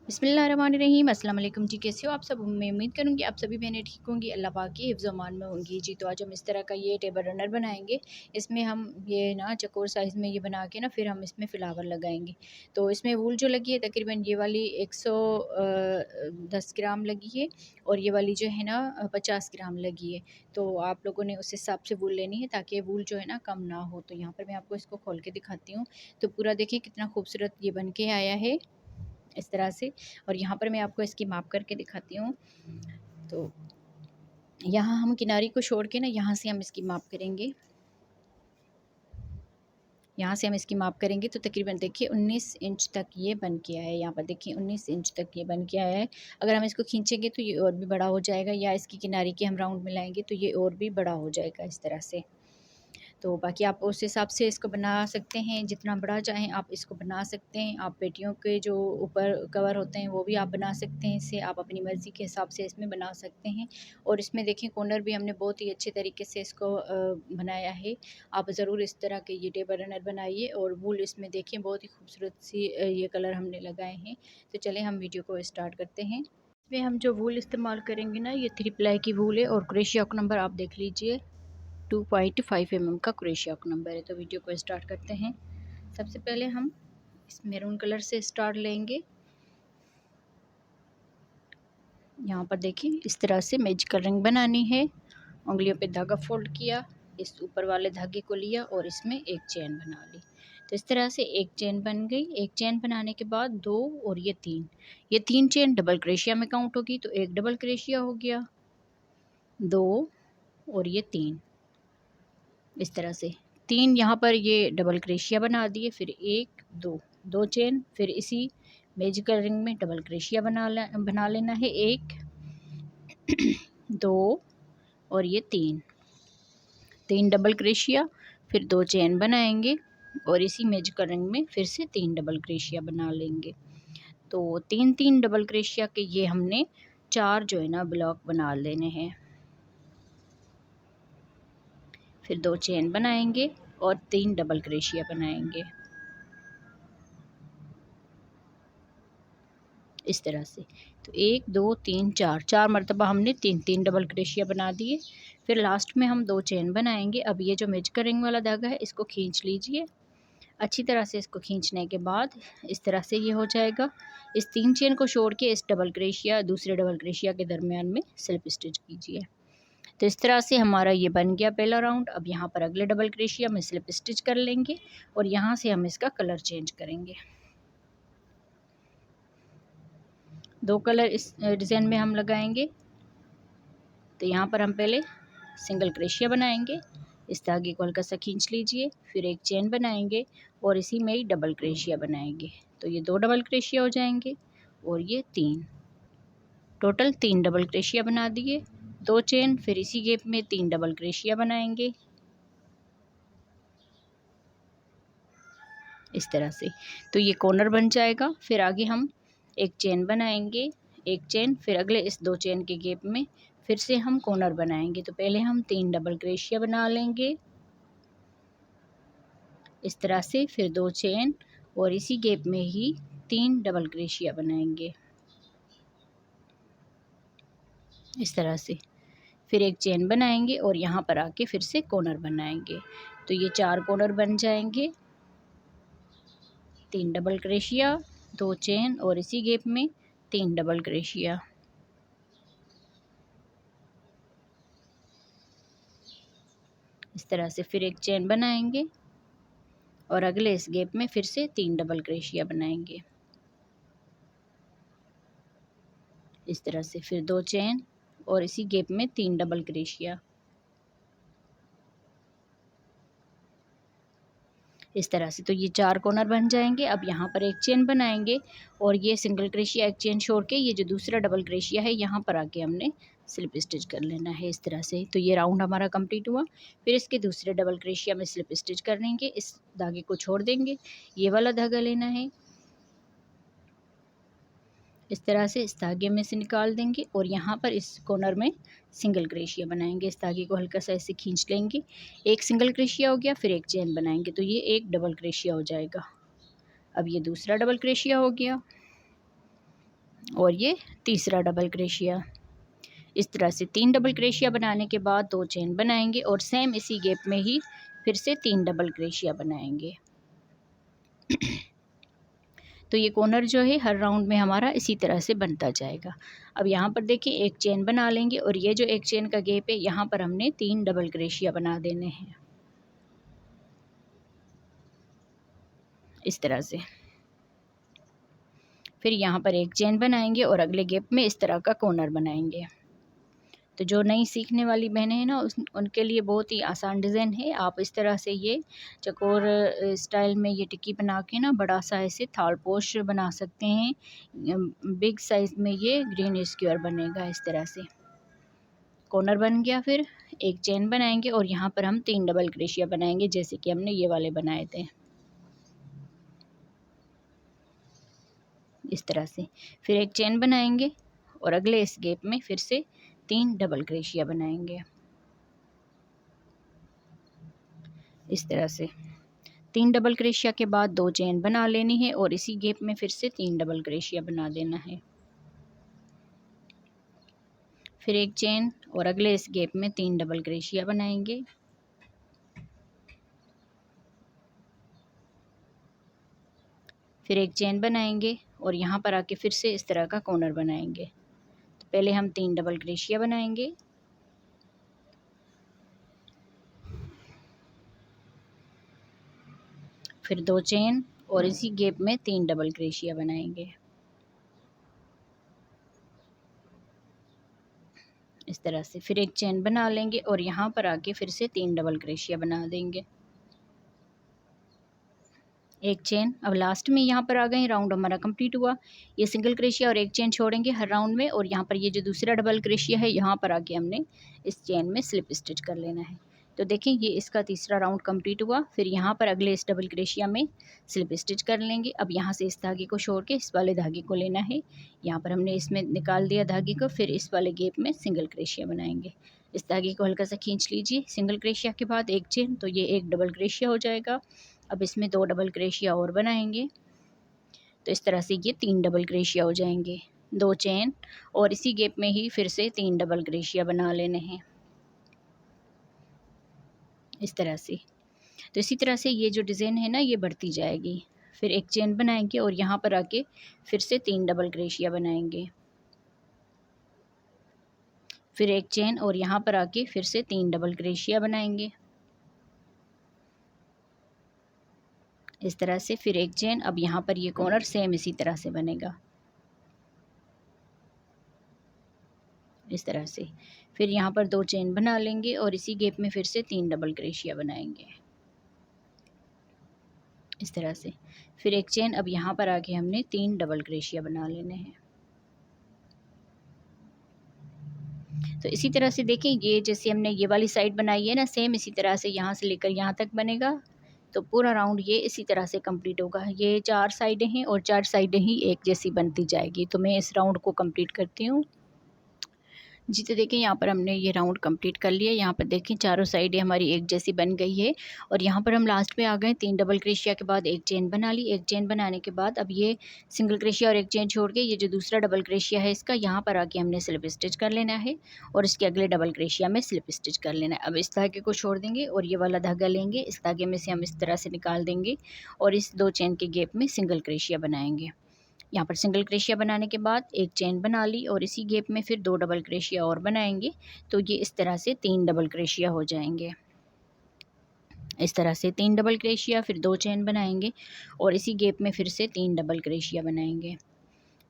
बिस्मिल्लाहिर्रहमानिर्रहीम। अस्सलाम वालेकुम जी, कैसे हो आप सब। मैं उम्मीद करूँगी आप सभी बहनें ठीक होंगी, अल्लाह पाक की हिफ्ज़ अमान में होंगी जी। तो आज हम इस तरह का ये टेबल रनर बनाएंगे। इसमें हम ये ना चकोर साइज़ में ये बना के ना फिर हम इसमें फ्लावर लगाएंगे। तो इसमें वूल जो लगी है तकरीबन ये वाली 110 ग्राम लगी है और ये वाली जो है ना 50 ग्राम लगी है। तो आप लोगों ने उस हिसाब से वूल लेनी है ताकि वूल जो है ना कम ना हो। तो यहाँ पर मैं आपको इसको खोल के दिखाती हूँ। तो पूरा देखिए कितना खूबसूरत ये बन के आया है इस तरह से। और यहाँ पर मैं आपको इसकी माप करके दिखाती हूँ। तो यहाँ हम किनारी को छोड़ के ना यहाँ से हम इसकी माप करेंगे। यहाँ से हम इसकी माप करेंगे तो तकरीबन देखिए 19 इंच तक ये बन के आया है। यहाँ पर देखिए 19 इंच तक ये बन के आया है। अगर हम इसको खींचेंगे तो ये और भी बड़ा हो जाएगा, या इसकी किनारी के हम राउंड मिलाएंगे तो ये और भी बड़ा हो जाएगा इस तरह से। तो बाकी आप उस हिसाब से इसको बना सकते हैं, जितना बड़ा चाहें आप इसको बना सकते हैं। आप पेटियों के जो ऊपर कवर होते हैं वो भी आप बना सकते हैं। इससे आप अपनी मर्ज़ी के हिसाब से इसमें बना सकते हैं। और इसमें देखें कॉर्नर भी हमने बहुत ही अच्छे तरीके से इसको बनाया है। आप ज़रूर इस तरह के ये टेबल रनर बनाइए। और वूल इसमें देखें बहुत ही खूबसूरत सी ये कलर हमने लगाए हैं। तो चलें हम वीडियो को स्टार्ट करते हैं। इसमें हम जो वूल इस्तेमाल करेंगे ना ये 3 प्लाई की वूल है और क्रोशिया का नंबर आप देख लीजिए 2.5 mm का क्रोशिया का नंबर है। तो वीडियो को स्टार्ट करते हैं। सबसे पहले हम इस मैरून कलर से स्टार्ट लेंगे। यहाँ पर देखिए इस तरह से मैजिकल रिंग बनानी है। उंगलियों पे धागा फोल्ड किया, इस ऊपर वाले धागे को लिया और इसमें एक चेन बना ली। तो इस तरह से एक चेन बन गई। एक चेन बनाने के बाद दो और ये तीन चेन डबल क्रोशिया में काउंट होगी। तो एक डबल क्रोशिया हो गया, दो और ये तीन। इस तरह से तीन यहाँ पर ये डबल क्रोशिया बना दिए। फिर एक दो चेन, फिर इसी मैजिकल रिंग में डबल क्रोशिया बना लेना है। एक दो और ये तीन डबल क्रोशिया, फिर दो चेन बनाएंगे और इसी मैजिकल रिंग में फिर से तीन डबल क्रोशिया बना लेंगे। तो तीन तीन डबल क्रोशिया के ये हमने चार जो है ना ब्लॉक बना लेने हैं। फिर दो चेन बनाएंगे और तीन डबल क्रोशिया बनाएंगे इस तरह से। तो एक दो तीन चार मरतबा हमने तीन तीन डबल क्रोशिया बना दिए। फिर लास्ट में हम दो चेन बनाएंगे। अब ये जो मैजिकल रिंग वाला धागा है इसको खींच लीजिए अच्छी तरह से। इसको खींचने के बाद इस तरह से ये हो जाएगा। इस तीन चेन को छोड़ के इस डबल क्रोशिया दूसरे डबल क्रोशिया के दरमियान में स्लिप स्टिच कीजिए। तो इस तरह से हमारा ये बन गया पहला राउंड। अब यहाँ पर अगले डबल क्रोशिया में स्लिप स्टिच कर लेंगे और यहाँ से हम इसका कलर चेंज करेंगे। दो कलर इस डिज़ाइन में हम लगाएंगे। तो यहाँ पर हम पहले सिंगल क्रोशिया बनाएंगे। इस धागे को हल्का सा खींच लीजिए, फिर एक चेन बनाएंगे और इसी में ही डबल क्रोशिया बनाएंगे। तो ये दो डबल क्रोशिया हो जाएंगे और ये तीन, टोटल तीन डबल क्रोशिया बना दिए। दो चेन, फिर इसी गैप में तीन डबल क्रोशिया बनाएंगे इस तरह से। तो ये कॉर्नर बन जाएगा। फिर आगे हम एक चेन बनाएंगे, एक चेन, फिर अगले इस दो चेन के गैप में फिर से हम कॉर्नर बनाएंगे। तो पहले हम तीन डबल क्रोशिया बना लेंगे इस तरह से, फिर दो चेन और इसी गैप में ही तीन डबल क्रोशिया बनाएंगे इस तरह से। फिर एक चेन बनाएंगे और यहाँ पर आके फिर से कॉर्नर बनाएंगे। तो ये चार कॉर्नर बन जाएंगे। तीन डबल क्रोशिया, दो चेन और इसी गैप में तीन डबल क्रोशिया। इस तरह से फिर एक चेन बनाएंगे और अगले इस गैप में फिर से तीन डबल क्रोशिया बनाएंगे इस तरह से। फिर दो चेन और इसी गैप में तीन डबल क्रोशिया इस तरह से। तो ये चार कॉर्नर बन जाएंगे। अब यहाँ पर एक चेन बनाएंगे और ये सिंगल क्रोशिया एक चेन छोड़ के ये जो दूसरा डबल क्रोशिया है यहाँ पर आके हमने स्लिप स्टिच कर लेना है इस तरह से। तो ये राउंड हमारा कंप्लीट हुआ। फिर इसके दूसरे डबल क्रोशिया में स्लिप स्टिच कर लेंगे, इस धागे को छोड़ देंगे, ये वाला धागा लेना है इस तरह से, इस धागे में से निकाल देंगे और यहाँ पर इस कॉर्नर में सिंगल क्रोशिया बनाएंगे। इस धागे को हल्का सा ऐसे खींच लेंगे। एक सिंगल क्रोशिया हो गया, फिर एक चेन बनाएंगे तो ये एक डबल क्रोशिया हो जाएगा। अब ये दूसरा डबल क्रोशिया हो गया। और ये तीसरा डबल क्रोशिया। इस तरह से 3 डबल क्रोशिया बनाने के बाद 2 चेन बनाएंगे और सेम इसी गैप में ही फिर से 3 डबल क्रोशिया बनाएंगे। तो ये कॉर्नर जो है हर राउंड में हमारा इसी तरह से बनता जाएगा। अब यहाँ पर देखिए एक चेन बना लेंगे और ये जो एक चेन का गैप है यहाँ पर हमने 3 डबल क्रोशिया बना देने हैं इस तरह से। फिर यहाँ पर एक चेन बनाएंगे और अगले गैप में इस तरह का कॉर्नर बनाएंगे। तो जो नई सीखने वाली बहनें हैं ना उनके लिए बहुत ही आसान डिज़ाइन है। आप इस तरह से ये चकोर स्टाइल में ये टिक्की बना के ना बड़ा सा ऐसे थाल पोश बना सकते हैं। बिग साइज़ में ये ग्रीन स्क्वायर बनेगा इस तरह से। कॉर्नर बन गया। फिर एक चेन बनाएंगे और यहाँ पर हम 3 डबल क्रोशिया बनाएंगे जैसे कि हमने ये वाले बनाए थे इस तरह से। फिर एक चेन बनाएंगे और अगले इस गैप में फिर से 3 डबल क्रोशिया बनाएंगे इस तरह से। 3 डबल क्रोशिया के बाद 2 चेन बना लेनी है और इसी गैप में फिर से 3 डबल क्रोशिया बना देना है। फिर एक चेन और अगले इस गैप में 3 डबल क्रोशिया बनाएंगे। फिर एक चेन बनाएंगे और यहाँ पर आके फिर से इस तरह का कॉर्नर बनाएंगे। तो पहले हम 3 डबल क्रोशिया बनाएंगे, फिर 2 चेन और इसी गैप में 3 डबल क्रोशिया बनाएंगे इस तरह से। फिर एक चेन बना लेंगे और यहाँ पर आके फिर से 3 डबल क्रोशिया बना देंगे। एक चेन। अब लास्ट में यहाँ पर आ गए, राउंड हमारा कंप्लीट हुआ। ये सिंगल क्रोशिया और एक चेन छोड़ेंगे हर राउंड में और यहाँ पर ये जो दूसरा डबल क्रोशिया है यहाँ पर आके हमने इस चेन में स्लिप स्टिच कर लेना है। तो देखें ये इसका तीसरा राउंड कंप्लीट हुआ। फिर यहाँ पर अगले इस डबल क्रोशिया में स्लिप स्टिच कर लेंगे। अब यहाँ से इस धागे को छोड़ के इस वाले धागे को लेना है। यहाँ पर हमने इसमें निकाल दिया धागे को। फिर इस वाले गैप में सिंगल क्रोशिया बनाएंगे। इस धागे को हल्का सा खींच लीजिए। सिंगल क्रोशिया के बाद एक चेन, तो ये एक डबल क्रोशिया हो जाएगा। अब इसमें 2 डबल क्रोशिया और बनाएंगे। तो इस तरह से ये 3 डबल क्रोशिया हो जाएंगे। 2 चेन और इसी गैप में ही फिर से 3 डबल क्रोशिया बना लेने हैं इस तरह से। तो इसी तरह से ये जो डिज़ाइन है ना ये बढ़ती जाएगी। फिर एक चेन बनाएंगे और यहाँ पर आके फिर से 3 डबल क्रोशिया बनाएंगे। फिर एक चेन और यहाँ पर आके फिर से 3 डबल क्रोशिया बनाएंगे इस तरह से। फिर एक चेन। अब यहाँ पर ये कॉर्नर सेम इसी तरह से बनेगा इस तरह से। फिर यहाँ पर 2 चेन बना लेंगे और इसी गैप में फिर से 3 डबल क्रोशिया बनाएंगे इस तरह से। फिर एक चेन। अब यहाँ पर आके हमने 3 डबल क्रोशिया बना लेने हैं। तो इसी तरह से देखें ये जैसे हमने ये वाली साइड बनाई है ना सेम इसी तरह से यहाँ से लेकर यहाँ तक बनेगा। तो पूरा राउंड ये इसी तरह से कंप्लीट होगा। ये 4 साइडें हैं और 4 साइडें ही एक जैसी बनती जाएगी। तो मैं इस राउंड को कंप्लीट करती हूँ जी। तो देखिए यहाँ पर हमने ये राउंड कंप्लीट कर लिया। यहाँ पर देखें चारों साइडें हमारी एक जैसी बन गई है और यहाँ पर हम लास्ट में आ गए। 3 डबल क्रोशिया के बाद एक चेन बना ली। एक चेन बनाने के बाद अब ये सिंगल क्रोशिया और एक चेन छोड़ के ये जो दूसरा डबल क्रोशिया है इसका यहाँ पर आके हमने स्लिप स्टिच कर लेना है और इसके अगले डबल क्रोशिया में स्लिप स्टिच कर लेना है। अब इस धागे को छोड़ देंगे और ये वाला धागा लेंगे। इस धागे में से हम इस तरह से निकाल देंगे और इस 2 चेन के गैप में सिंगल क्रोशिया बनाएंगे। यहाँ पर सिंगल क्रोशिया बनाने के बाद एक चेन बना ली और इसी गैप में फिर 2 डबल क्रोशिया और बनाएंगे। तो ये इस तरह से 3 डबल क्रोशिया हो जाएंगे इस तरह से। 3 डबल क्रोशिया, फिर 2 चेन बनाएंगे और इसी गैप में फिर से 3 डबल क्रोशिया बनाएंगे।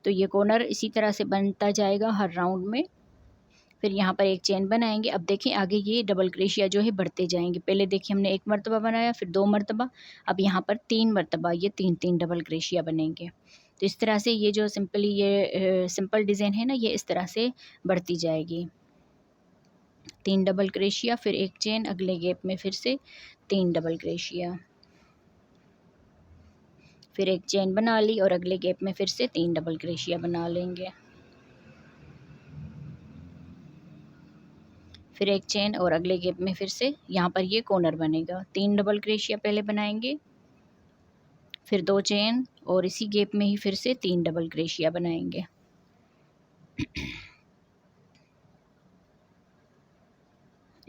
तो ये कॉर्नर इसी तरह से बनता जाएगा हर राउंड में। फिर यहाँ पर एक चेन बनाएंगे। अब देखें आगे ये डबल क्रोशिया जो है बढ़ते जाएंगे। पहले देखिए हमने 1 मरतबा बनाया, फिर 2 मरतबा, अब यहाँ पर 3 मरतबा ये 3-3 डबल क्रोशिया बनेंगे। तो इस तरह से ये जो सिंपल डिज़ाइन है ना ये इस तरह से बढ़ती जाएगी। 3 डबल क्रोशिया, फिर एक चेन, अगले गैप में फिर से 3 डबल क्रोशिया, फिर एक चेन बना ली और अगले गैप में फिर से 3 डबल क्रोशिया बना लेंगे। फिर एक चेन और अगले गैप में फिर से यहाँ पर ये कॉर्नर बनेगा। 3 डबल क्रोशिया पहले बनाएंगे, फिर 2 चेन और इसी गैप में ही फिर से 3 डबल क्रोशिया बनाएंगे।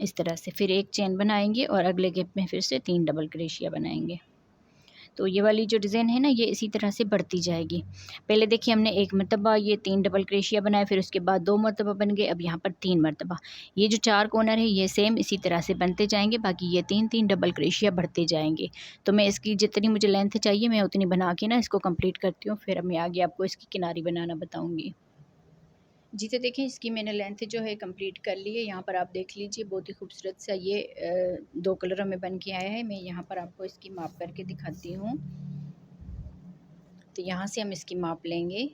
इस तरह से फिर एक चेन बनाएंगे और अगले गैप में फिर से 3 डबल क्रोशिया बनाएंगे। तो ये वाली जो डिज़ाइन है ना, ये इसी तरह से बढ़ती जाएगी। पहले देखिए हमने एक मरतबा ये 3 डबल क्रोशिया बनाए, फिर उसके बाद 2 मरतबा बन गए, अब यहाँ पर 3 मरतबा। ये जो 4 कॉर्नर है ये सेम इसी तरह से बनते जाएंगे, बाकी ये 3-3 डबल क्रोशिया बढ़ते जाएंगे। तो मैं इसकी जितनी मुझे लेंथ चाहिए मैं उतनी बना के ना इसको कंप्लीट करती हूँ, फिर मैं आगे आपको इसकी किनारी बनाना बताऊँगी। जी, तो देखिए इसकी मैंने लेंथ जो है कंप्लीट कर ली है। यहाँ पर आप देख लीजिए बहुत ही खूबसूरत सा ये 2 कलरों में बन के आया है। मैं यहाँ पर आपको इसकी माप करके दिखाती हूँ। तो यहाँ से हम इसकी माप लेंगे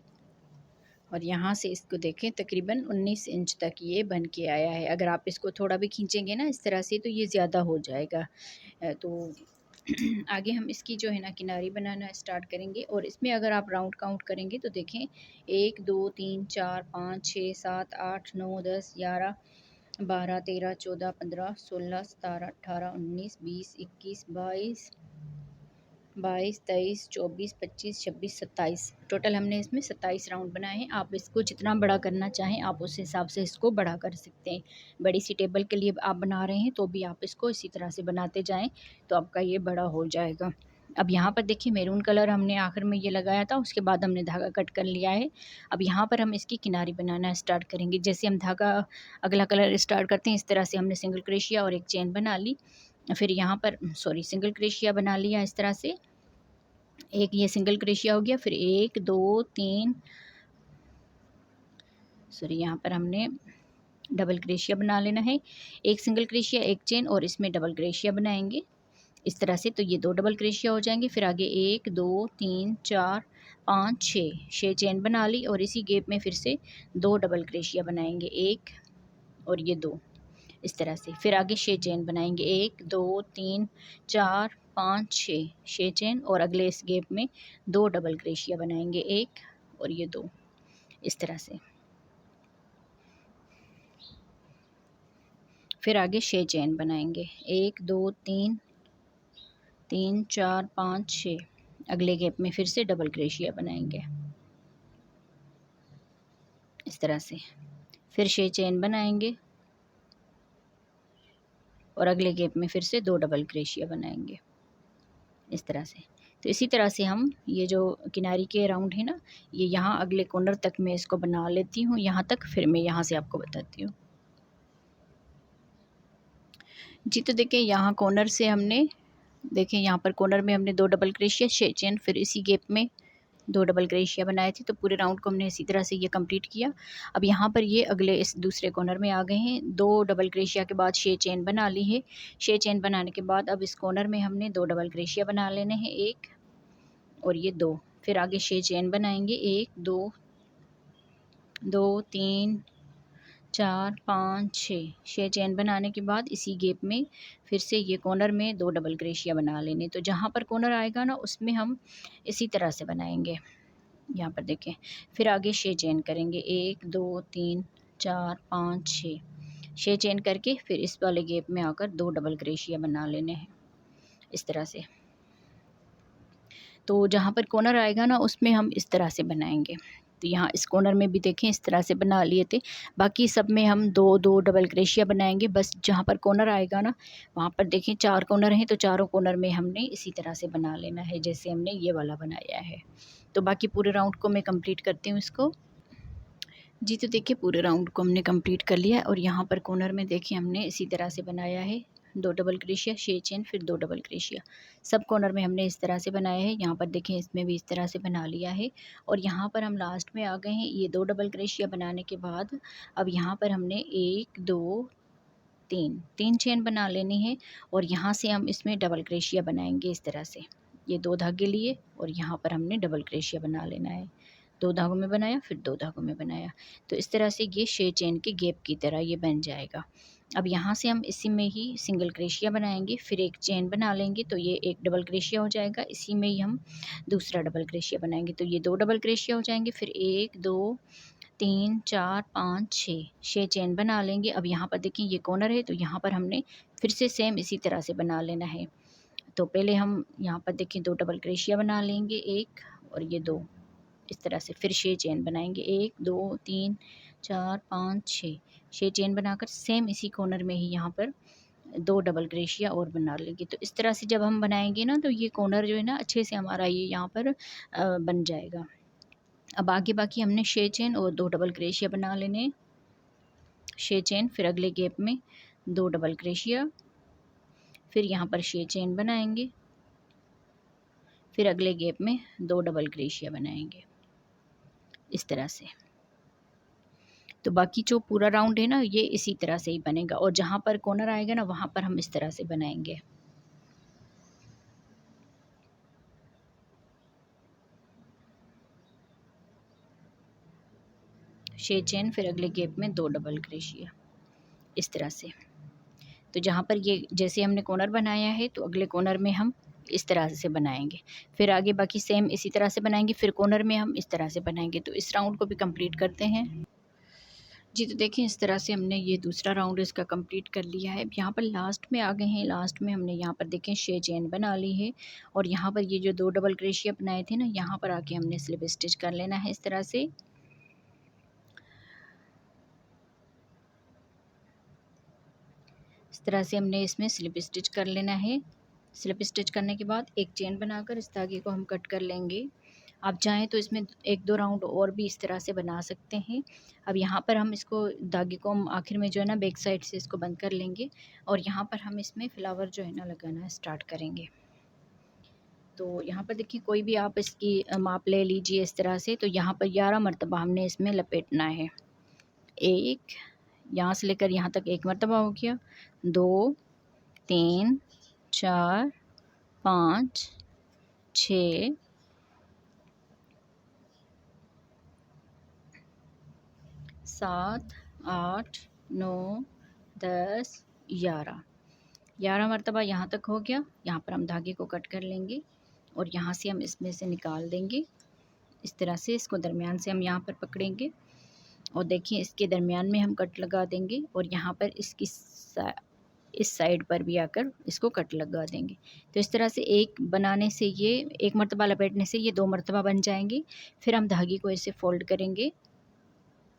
और यहाँ से इसको देखें तकरीबन 19 इंच तक ये बन के आया है। अगर आप इसको थोड़ा भी खींचेंगे ना इस तरह से तो ये ज़्यादा हो जाएगा। तो आगे हम इसकी जो है ना किनारी बनाना स्टार्ट करेंगे और इसमें अगर आप राउंड काउंट करेंगे तो देखें 1 2 3 4 5 6 7 8 9 10 11 12 13 14 15 16 17 18 19 20 21 22 22 23 24 25 26 27 टोटल हमने इसमें 27 राउंड बनाए हैं। आप इसको जितना बड़ा करना चाहें आप उस हिसाब से इसको बड़ा कर सकते हैं। बड़ी सी टेबल के लिए आप बना रहे हैं तो भी आप इसको इसी तरह से बनाते जाएं तो आपका ये बड़ा हो जाएगा। अब यहाँ पर देखिए मैरून कलर हमने आखिर में ये लगाया था, उसके बाद हमने धागा कट कर लिया है। अब यहाँ पर हम इसकी किनारी बनाना स्टार्ट करेंगे। जैसे हम धागा अगला कलर स्टार्ट करते हैं इस तरह से हमने सिंगल क्रोशिया और एक चेन बना ली, फिर यहाँ पर सिंगल क्रोशिया बना लिया इस तरह से। एक ये सिंगल क्रोशिया हो गया, फिर 1 2 3 यहाँ पर हमने डबल क्रोशिया बना लेना है। एक सिंगल क्रोशिया, एक चेन और इसमें डबल क्रोशिया बनाएंगे इस तरह से। तो ये 2 डबल क्रोशिया हो जाएंगे। फिर आगे 1 2 3 4 5 6 चेन बना ली और इसी गैप में फिर से 2 डबल क्रोशिया बनाएंगे, 1 और ये 2 इस तरह से। फिर आगे 6 चेन बनाएंगे, 1 2 3 4 5 6 चेन और अगले इस गैप में 2 डबल क्रोशिया बनाएंगे, 1 और ये 2 इस तरह से। फिर आगे 6 चेन बनाएंगे, 1 2 3 3 4 5 6 अगले गैप में फिर से डबल क्रोशिया बनाएंगे इस तरह से। फिर 6 चेन बनाएंगे और अगले गैप में फिर से 2 डबल क्रोशिया बनाएंगे इस तरह से। तो इसी तरह से हम ये जो किनारी के राउंड है ना, ये यहाँ अगले कॉर्नर तक मैं इसको बना लेती हूँ यहाँ तक, फिर मैं यहाँ से आपको बताती हूँ। जी, तो देखिए यहाँ कॉर्नर से हमने देखें यहाँ पर कॉर्नर में हमने 2 डबल क्रोशिया 6 चेन फिर इसी गैप में 2 डबल क्रोशिया बनाए थे। तो पूरे राउंड को हमने इसी तरह से ये कंप्लीट किया। अब यहाँ पर ये अगले इस दूसरे कॉर्नर में आ गए हैं। 2 डबल क्रोशिया के बाद 6 चेन बना ली है। 6 चेन बनाने के बाद अब इस कॉर्नर में हमने 2 डबल क्रोशिया बना लेने हैं, 1 और ये 2। फिर आगे 6 चेन बनाएंगे, 1 2 2 3 4 5 6 चेन बनाने के बाद इसी गैप में फिर से ये कॉर्नर में 2 डबल क्रोशिया बना लेने। तो जहाँ पर कॉर्नर आएगा ना उसमें हम इसी तरह से बनाएंगे। यहाँ पर देखें, फिर आगे 6 चेन करेंगे, 1 2 3 4 5 6 चेन करके फिर इस वाले गैप में आकर 2 डबल क्रोशिया बना लेने हैं इस तरह से। तो जहाँ पर कॉर्नर आएगा ना उसमें हम इस तरह से बनाएंगे। तो यहाँ इस कॉर्नर में भी देखें इस तरह से बना लिए थे। बाकी सब में हम 2-2 डबल क्रोशिया बनाएंगे। बस जहाँ पर कॉर्नर आएगा ना वहाँ पर देखें 4 कॉर्नर हैं, तो चारों कॉर्नर में हमने इसी तरह से बना लेना है जैसे हमने ये वाला बनाया है। तो बाकी पूरे राउंड को मैं कंप्लीट करती हूँ इसको। जी, तो देखिए पूरे राउंड को हमने कंप्लीट कर लिया और यहाँ पर कॉर्नर में देखिए हमने इसी तरह से बनाया है। 2 डबल क्रोशिया 6 चेन फिर 2 डबल क्रोशिया सब कॉर्नर में हमने इस तरह से बनाया है। यहाँ पर देखें इसमें भी इस तरह से बना लिया है और यहाँ पर हम लास्ट में आ गए हैं। ये 2 डबल क्रोशिया बनाने के बाद अब यहाँ पर हमने 1 2 3 चेन बना लेनी है और यहाँ से हम इसमें डबल क्रोशिया बनाएंगे इस तरह से। ये 2 धागे लिए और यहाँ पर हमने डबल क्रोशिया बना लेना है। 2 धागों में बनाया फिर 2 धागों में बनाया। तो इस तरह से ये 6 चेन के गैप की तरह ये बन जाएगा। अब यहाँ से हम इसी में ही सिंगल क्रोशिया बनाएंगे, फिर एक चेन बना लेंगे तो ये एक डबल क्रोशिया हो जाएगा। इसी में ही हम दूसरा डबल क्रोशिया बनाएंगे तो ये 2 डबल क्रोशिया हो जाएंगे। फिर 1 2 3 4 5 6 चेन बना लेंगे। अब यहाँ पर देखिए ये कॉर्नर है तो यहाँ पर हमने फिर से सेम इसी तरह से बना लेना है। तो पहले हम यहाँ पर देखिए 2 डबल क्रोशिया बना लेंगे, 1 और ये 2 इस तरह से। फिर 6 चेन बनाएंगे, 1 2 3 4 5 6 चेन बनाकर सेम इसी कॉर्नर में ही यहाँ पर 2 डबल क्रोशिया और बना लेंगे। तो इस तरह से जब हम बनाएंगे ना तो ये कॉर्नर जो है ना अच्छे से हमारा ये यहाँ पर बन जाएगा। अब आगे बाकी हमने 6 चेन और 2 डबल क्रोशिया बना लेने। 6 चेन, फिर अगले गैप में 2 डबल क्रोशिया, फिर यहाँ पर 6 चेन बनाएंगे, फिर अगले गैप में 2 डबल क्रोशिया बनाएंगे इस तरह से। तो बाकी जो पूरा राउंड है ना ये इसी तरह से ही बनेगा, और जहाँ पर कॉर्नर आएगा ना वहाँ पर हम इस तरह से बनाएंगे। छः चेन, फिर अगले गैप में 2 डबल क्रोशिया इस तरह से। तो जहाँ पर ये जैसे हमने कॉर्नर बनाया है तो अगले कॉर्नर में हम इस तरह से बनाएंगे, फिर आगे बाकी सेम इसी तरह से बनाएंगे, फिर कॉर्नर में हम इस तरह से बनाएंगे। तो इस राउंड को भी कंप्लीट करते हैं जी। तो देखिए इस तरह से हमने ये दूसरा राउंड इसका कंप्लीट कर लिया है। अब यहाँ पर लास्ट में आ गए हैं। लास्ट में हमने यहाँ पर देखें 6 चेन बना ली है, और यहाँ पर ये जो 2 डबल क्रोशिया बनाए थे ना यहाँ पर आके हमने स्लिप स्टिच कर लेना है इस तरह से। इस तरह से हमने इसमें स्लिप स्टिच कर लेना है। स्लिप स्टिच करने के बाद एक चेन बनाकर इस धागे को हम कट कर लेंगे। आप चाहें तो इसमें 1-2 राउंड और भी इस तरह से बना सकते हैं। अब यहाँ पर हम इसको धागे को हम आखिर में जो है ना बैक साइड से इसको बंद कर लेंगे, और यहाँ पर हम इसमें फ्लावर जो है ना लगाना स्टार्ट करेंगे। तो यहाँ पर देखिए कोई भी आप इसकी माप ले लीजिए इस तरह से। तो यहाँ पर 11 मरतबा हमने इसमें लपेटना है। 1, यहाँ से लेकर यहाँ तक 1 मरतबा हो गया, 2 3 4 5 6 7 8 9 10 11 मरतबा यहाँ तक हो गया। यहाँ पर हम धागे को कट कर लेंगे, और यहाँ से हम इसमें से निकाल देंगे इस तरह से। इसको दरमियान से हम यहाँ पर पकड़ेंगे, और देखिए इसके दरमियान में हम कट लगा देंगे, और यहाँ पर इसकी इस साइड पर भी आकर इसको कट लगा देंगे। तो इस तरह से एक बनाने से ये 1 मरतबा लपेटने से ये 2 मरतबा बन जाएंगे। फिर हम धागे को ऐसे फोल्ड करेंगे,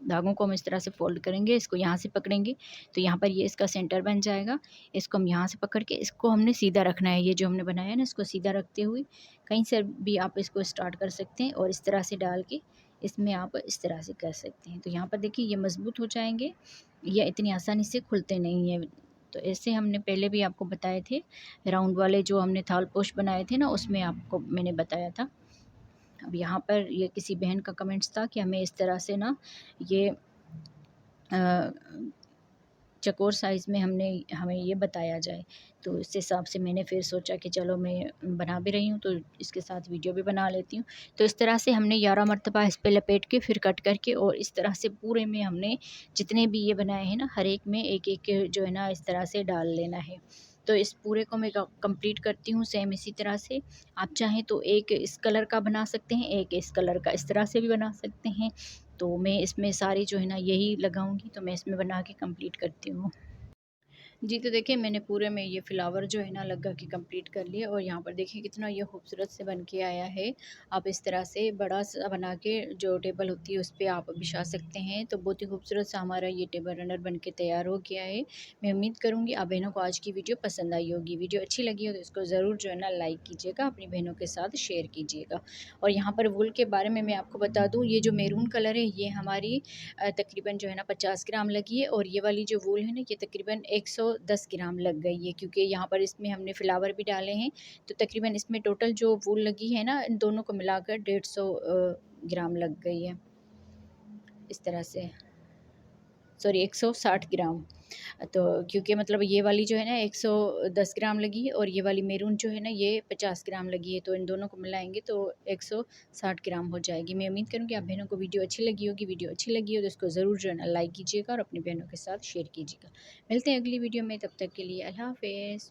धागों को हम इस तरह से फोल्ड करेंगे, इसको यहाँ से पकड़ेंगे तो यहाँ पर ये इसका सेंटर बन जाएगा। इसको हम यहाँ से पकड़ के इसको हमने सीधा रखना है। ये जो हमने बनाया है ना इसको सीधा रखते हुए कहीं से भी आप इसको स्टार्ट कर सकते हैं, और इस तरह से डाल के इसमें आप इस तरह से कर सकते हैं। तो यहाँ पर देखिए ये मज़बूत हो जाएंगे, ये इतनी आसानी से खुलते नहीं हैं। तो ऐसे हमने पहले भी आपको बताए थे, राउंड वाले जो हमने थाल पोश बनाए थे ना उसमें आपको मैंने बताया था। अब यहाँ पर ये किसी बहन का कमेंट्स था कि हमें इस तरह से ना ये चकोर साइज़ में हमें ये बताया जाए। तो इस हिसाब से मैंने फिर सोचा कि चलो मैं बना भी रही हूँ तो इसके साथ वीडियो भी बना लेती हूँ। तो इस तरह से हमने 11 मरतबा इस पे लपेट के फिर कट करके, और इस तरह से पूरे में हमने जितने भी ये बनाए हैं ना हर एक में एक एक जो है ना इस तरह से डाल लेना है। तो इस पूरे को मैं कंप्लीट करती हूँ सेम इसी तरह से। आप चाहें तो एक इस कलर का बना सकते हैं, एक इस कलर का इस तरह से भी बना सकते हैं। तो मैं इसमें सारी जो है ना यही लगाऊंगी, तो मैं इसमें बना के कंप्लीट करती हूँ। जी, तो देखिए मैंने पूरे में ये फ्लावर जो है ना लगा के कंप्लीट कर लिया, और यहाँ पर देखिए कितना ये खूबसूरत से बन के आया है। आप इस तरह से बड़ा सा बना के जो टेबल होती है उस पे आप बिछा सकते हैं। तो बहुत ही खूबसूरत सा हमारा ये टेबल रनर बन के तैयार हो गया है। मैं उम्मीद करूँगी आप बहनों को आज की वीडियो पसंद आई होगी। वीडियो अच्छी लगी हो तो इसको ज़रूर जो है ना लाइक कीजिएगा, अपनी बहनों के साथ शेयर कीजिएगा। और यहाँ पर वूल के बारे में मैं आपको बता दूँ, ये जो मैरून कलर है ये हमारी तकरीबन जो है ना 50 ग्राम लगी है, और ये वाली जो वूल है ना ये तकरीबन 110 ग्राम लग गई है, क्योंकि यहाँ पर इसमें हमने फ्लावर भी डाले हैं। तो तकरीबन इसमें टोटल जो वूल लगी है ना इन दोनों को मिलाकर 150 ग्राम लग गई है इस तरह से। सॉरी 160 ग्राम। तो क्योंकि मतलब ये वाली जो है ना 110 ग्राम लगी है, और ये वाली मैरून जो है ना ये 50 ग्राम लगी है। तो इन दोनों को मिलाएंगे तो 160 ग्राम हो जाएगी। मैं उम्मीद करूँगी आप बहनों को वीडियो अच्छी लगी होगी। वीडियो अच्छी लगी हो तो इसको ज़रूर जो है ना लाइक कीजिएगा और अपनी बहनों के साथ शेयर कीजिएगा। मिलते हैं अगली वीडियो में, तब तक के लिए अल्लाह हाफ़िज़।